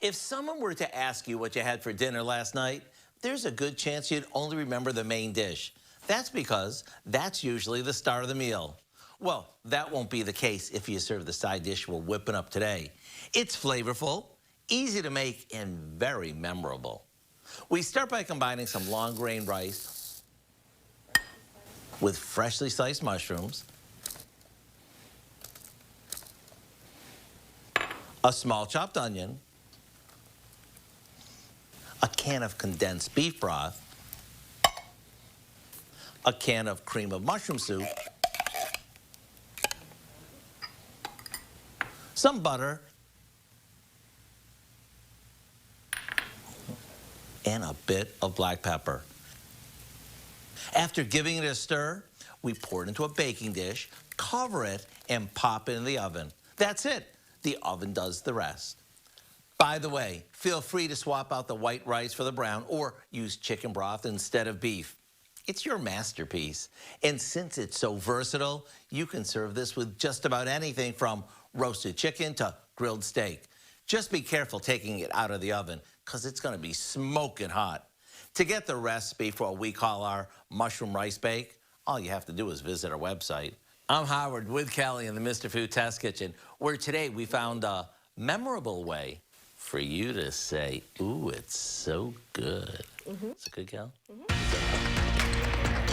If someone were to ask you what you had for dinner last night, there's a good chance you'd only remember the main dish. That's because that's usually the start of the meal. Well, that won't be the case if you serve the side dish we're whipping up today. It's flavorful, easy to make, and very memorable. We start by combining some long grain rice with freshly sliced mushrooms, a small chopped onion, a can of condensed beef broth, a can of cream of mushroom soup, some butter, and a bit of black pepper. After giving it a stir, we pour it into a baking dish, cover it, and pop it in the oven. That's it. The oven does the rest. By the way, feel free to swap out the white rice for the brown or use chicken broth instead of beef. It's your masterpiece. And since it's so versatile, you can serve this with just about anything from roasted chicken to grilled steak. Just be careful taking it out of the oven because it's going to be smoking hot. To get the recipe for what we call our mushroom rice bake, all you have to do is visit our website. I'm Howard with Kelly in the Mr. Food Test Kitchen, where today we found a memorable way for you to say, ooh, it's so good. Is it good, Kel?